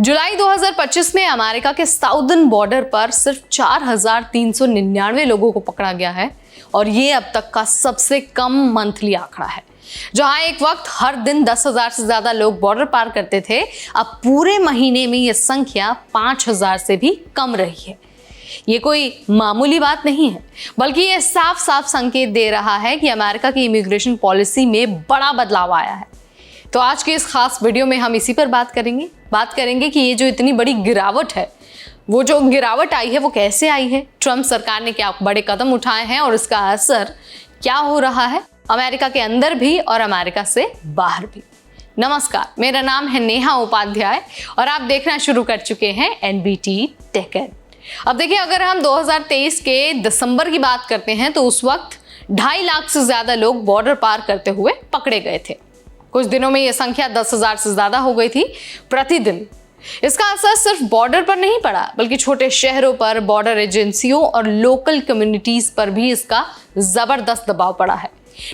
जुलाई 2025 में अमेरिका के southern border पर सिर्फ 4,399 लोगों को पकड़ा गया है और ये अब तक का सबसे कम मंथली आंकड़ा है। जहां एक वक्त हर दिन 10,000 से ज्यादा लोग बॉर्डर पार करते थे, अब पूरे महीने में ये संख्या 5,000 से भी कम रही है। ये कोई मामूली बात नहीं है, बल्कि ये साफ साफ संकेत दे रहा है कि अमेरिका की इमिग्रेशन पॉलिसी में बड़ा बदलाव आया है। तो आज की इस खास वीडियो में हम इसी पर बात करेंगे कि ये जो इतनी बड़ी गिरावट है, वो जो गिरावट आई है वो कैसे आई है, ट्रंप सरकार ने क्या बड़े कदम उठाए हैं और इसका असर क्या हो रहा है अमेरिका के अंदर भी और अमेरिका से बाहर भी। नमस्कार, मेरा नाम है नेहा उपाध्याय और आप देखना शुरू कर चुके हैं NBT टेक एड। अब देखिए, अगर हम 2023 के दिसंबर की बात करते हैं तो उस वक्त 2.5 लाख से ज्यादा लोग बॉर्डर पार करते हुए पकड़े गए थे। कुछ दिनों में यह संख्या 10,000 से ज्यादा हो गई थी प्रतिदिन। इसका असर सिर्फ बॉर्डर पर नहीं पड़ा, बल्कि छोटे शहरों पर, बॉर्डर एजेंसियों और लोकल कम्युनिटीज पर भी इसका जबरदस्त दबाव पड़ा है।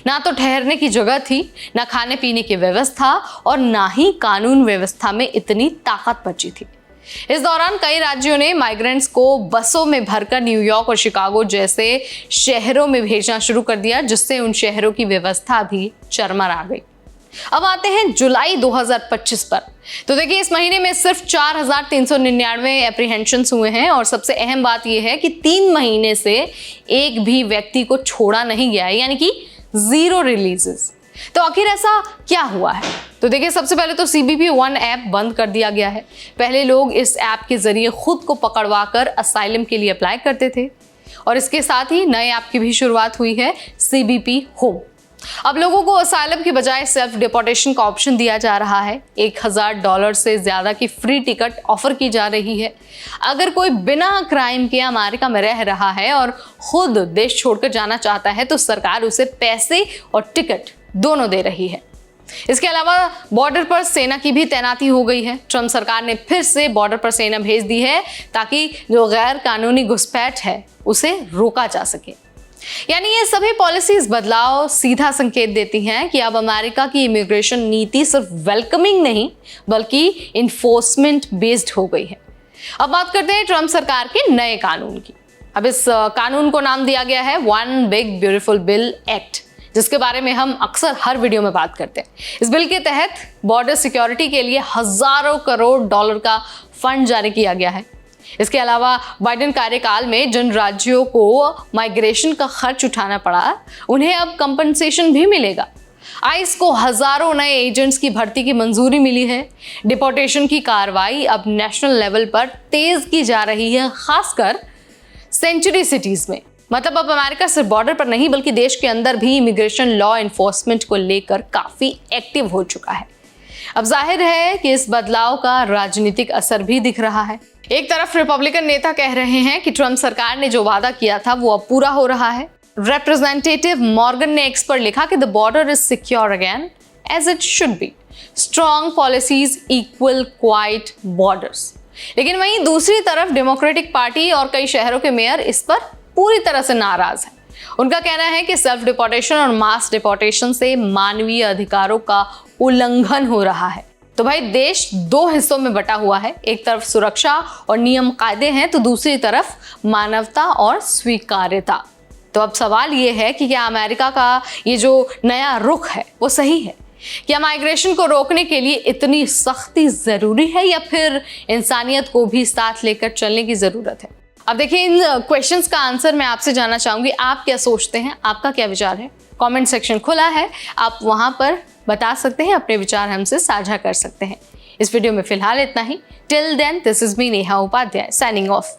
ना तो ठहरने की जगह थी, ना खाने पीने की व्यवस्था और ना ही कानून व्यवस्था में इतनी ताकत बची थी। इस दौरान कई राज्यों ने माइग्रेंट्स को बसों में भरकर न्यूयॉर्क और शिकागो जैसे शहरों में भेजना शुरू कर दिया, जिससे उन शहरों की व्यवस्था भी चरमरा गई। अब आते हैं जुलाई 2025 पर। तो देखिए, इस महीने में सिर्फ 4,399 एप्रीहेंशंस हुए हैं और सबसे अहम बात यह है कि 3 महीने से एक भी व्यक्ति को छोड़ा नहीं गया है, यानी कि 0 रिलीजेस। तो आखिर ऐसा क्या हुआ है? तो देखिए, सबसे पहले तो CBP 1 ऐप बंद कर दिया गया है। पहले लोग इस ऐप के जरिए खुद को पकड़वा कर असाइलम के लिए अप्लाई करते थे और इसके साथ ही नए ऐप की भी शुरुआत हुई है, CBP होम। अब लोगों को असाइलम के बजाय सेल्फ डिपोर्टेशन का ऑप्शन दिया जा रहा है। $1,000 से ज्यादा की फ्री टिकट ऑफर की जा रही है। अगर कोई बिना क्राइम के अमेरिका में रह रहा है और खुद देश छोड़कर जाना चाहता है तो सरकार उसे पैसे और टिकट दोनों दे रही है। इसके अलावा बॉर्डर पर सेना की भी तैनाती हो गई है। ट्रंप सरकार ने फिर से बॉर्डर पर सेना भेज दी है ताकि जो गैर कानूनी घुसपैठ है उसे रोका जा सके। यानी ये सभी पॉलिसीज बदलाव सीधा संकेत देती हैं कि अब अमेरिका की इमिग्रेशन नीति सिर्फ वेलकमिंग नहीं बल्कि इन्फोर्समेंट बेस्ड हो गई है। अब बात करते हैं ट्रंप सरकार के नए कानून की। अब इस कानून को नाम दिया गया है one big beautiful bill act, जिसके बारे में हम अक्सर हर वीडियो में बात करते हैं। इस बिल के तहत बॉर्डर सिक्योरिटी के लिए हजारों करोड़ डॉलर का फंड जारी किया गया है। इसके अलावा बाइडेन कार्यकाल में जिन राज्यों को माइग्रेशन का खर्च उठाना पड़ा, उन्हें अब कंपनसेशन भी मिलेगा। आइस को हजारों नए एजेंट्स की भर्ती की मंजूरी मिली है। डिपोर्टेशन की कार्रवाई अब नेशनल लेवल पर तेज की जा रही है, खासकर सेंचुरी सिटीज में। मतलब अब अमेरिका सिर्फ बॉर्डर पर नहीं बल्कि देश के अंदर भी इमिग्रेशन लॉ एनफोर्समेंट को लेकर काफी एक्टिव हो चुका है। अब जाहिर है कि इस बदलाव का राजनीतिक असर भी दिख रहा है। एक तरफ रिपब्लिकन नेता कह रहे हैं कि ट्रंप सरकार ने जो वादा किया था वो अब पूरा हो रहा है। रिप्रेजेंटेटिव मॉर्गन ने एक्स पर लिखा कि the border is secure again as it should be, strong policies equal quiet borders. लेकिन वहीं दूसरी तरफ डेमोक्रेटिक पार्टी और कई शहरों के मेयर इस पर पूरी तरह से नाराज हैं। उनका कहना है कि सेल्फ डिपोर्टेशन और मास डिपोर्टेशन से मानवीय अधिकारों का उल्लंघन हो रहा है। तो भाई, देश 2 हिस्सों में बटा हुआ है। एक तरफ सुरक्षा और नियम कायदे हैं तो दूसरी तरफ मानवता और स्वीकार्यता। तो अब सवाल ये है कि क्या अमेरिका का ये जो नया रुख है वो सही है? क्या माइग्रेशन को रोकने के लिए इतनी सख्ती जरूरी है या फिर इंसानियत को भी साथ लेकर चलने की जरूरत है? अब देखिए, इन क्वेश्चंस का आंसर मैं आपसे जानना चाहूंगी। आप क्या सोचते हैं? आपका क्या विचार है? कमेंट सेक्शन खुला है, आप वहां पर बता सकते हैं, अपने विचार हमसे साझा कर सकते हैं। इस वीडियो में फिलहाल इतना ही। Till then, this is me Neha Upadhyay signing of.